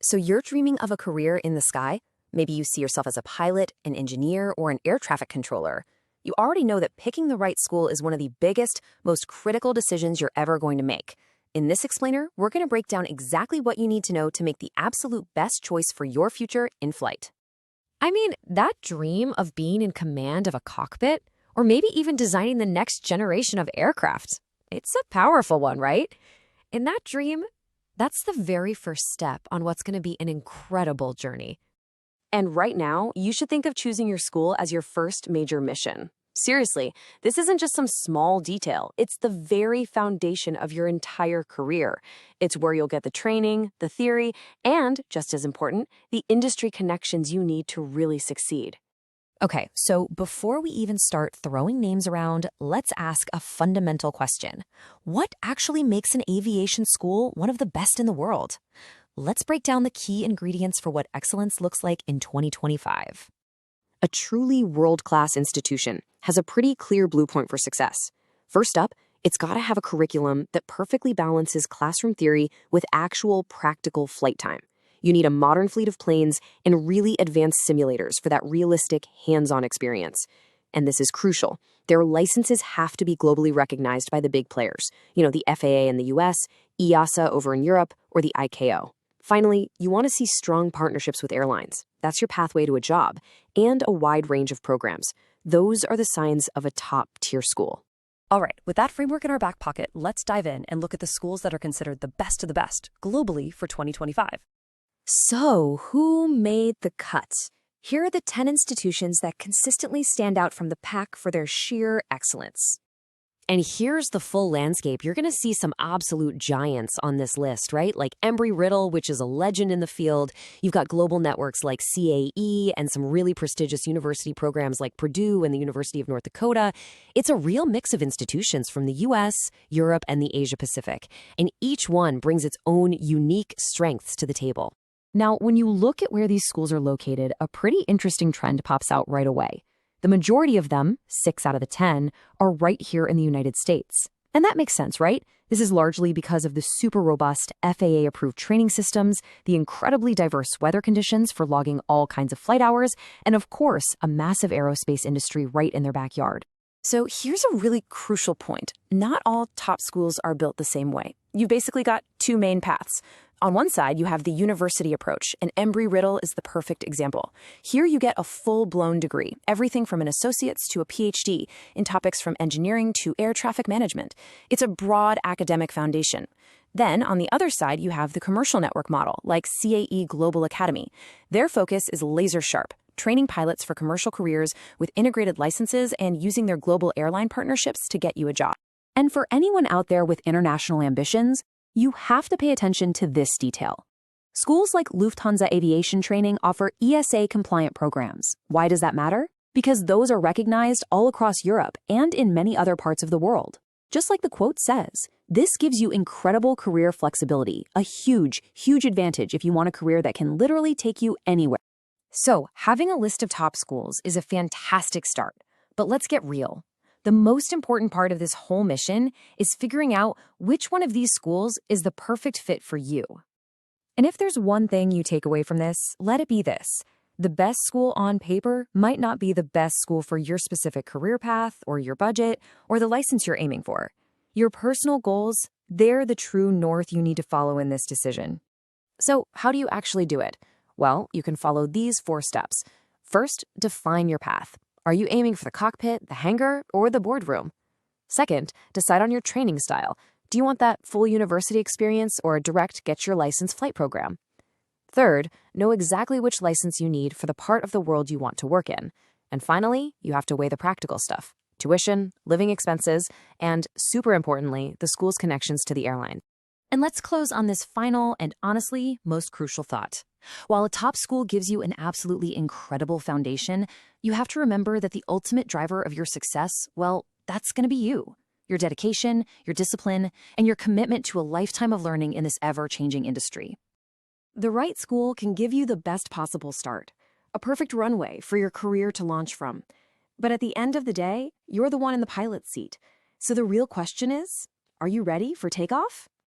So you're dreaming of a career in the sky? Maybe you see yourself as a pilot, an engineer, or an air traffic controller. You already know that picking the right school is one of the biggest, most critical decisions you're ever going to make. In this explainer, we're going to break down exactly what you need to know to make the absolute best choice for your future in flight. I mean, that dream of being in command of a cockpit, or maybe even designing the next generation of aircraft, it's a powerful one, right? In that dream, that's the very first step on what's going to be an incredible journey. And right now, you should think of choosing your school as your first major mission. Seriously, this isn't just some small detail. It's the very foundation of your entire career. It's where you'll get the training, the theory, and, just as important, the industry connections you need to really succeed. Okay, so before we even start throwing names around, let's ask a fundamental question. What actually makes an aviation school one of the best in the world? Let's break down the key ingredients for what excellence looks like in 2025. A truly world-class institution has a pretty clear blueprint for success. First up, it's got to have a curriculum that perfectly balances classroom theory with actual practical flight time. You need a modern fleet of planes and really advanced simulators for that realistic, hands-on experience. And this is crucial. Their licenses have to be globally recognized by the big players. The FAA in the US, EASA over in Europe, or the ICAO. Finally, you want to see strong partnerships with airlines. That's your pathway to a job, and a wide range of programs. Those are the signs of a top-tier school. All right, with that framework in our back pocket, let's dive in and look at the schools that are considered the best of the best globally for 2025. So, who made the cut? Here are the 10 institutions that consistently stand out from the pack for their sheer excellence. And here's the full landscape. You're going to see some absolute giants on this list, right? Like Embry-Riddle, which is a legend in the field. You've got global networks like CAE and some really prestigious university programs like Purdue and the University of North Dakota. It's a real mix of institutions from the US, Europe, and the Asia Pacific. And each one brings its own unique strengths to the table. Now, when you look at where these schools are located, a pretty interesting trend pops out right away. The majority of them, 6 out of the 10, are right here in the United States. And that makes sense, right? This is largely because of the super robust FAA-approved training systems, the incredibly diverse weather conditions for logging all kinds of flight hours, and of course, a massive aerospace industry right in their backyard. So here's a really crucial point. Not all top schools are built the same way. You've basically got two main paths. On one side, you have the university approach, and Embry-Riddle is the perfect example. Here you get a full-blown degree, everything from an associate's to a PhD, in topics from engineering to air traffic management. It's a broad academic foundation. Then, on the other side, you have the commercial network model, like CAE Global Academy. Their focus is laser-sharp, training pilots for commercial careers with integrated licenses and using their global airline partnerships to get you a job. And for anyone out there with international ambitions, you have to pay attention to this detail. Schools like Lufthansa Aviation Training offer ESA-compliant programs. Why does that matter? Because those are recognized all across Europe and in many other parts of the world. Just like the quote says, this gives you incredible career flexibility, a huge, huge advantage if you want a career that can literally take you anywhere. So, having a list of top schools is a fantastic start. But let's get real. The most important part of this whole mission is figuring out which one of these schools is the perfect fit for you. And if there's one thing you take away from this, let it be this. The best school on paper might not be the best school for your specific career path or your budget or the license you're aiming for. Your personal goals, they're the true north you need to follow in this decision. So how do you actually do it? Well, you can follow these 4 steps. First, define your path. Are you aiming for the cockpit, the hangar, or the boardroom? Second, decide on your training style. Do you want that full university experience or a direct get-your-license flight program? Third, know exactly which license you need for the part of the world you want to work in. And finally, you have to weigh the practical stuff: tuition, living expenses, and, super importantly, the school's connections to the airline. And let's close on this final and honestly most crucial thought. While a top school gives you an absolutely incredible foundation, you have to remember that the ultimate driver of your success, well, that's going to be you. Your dedication, your discipline, and your commitment to a lifetime of learning in this ever-changing industry. The right school can give you the best possible start, a perfect runway for your career to launch from. But at the end of the day, you're the one in the pilot seat. So the real question is, are you ready for takeoff?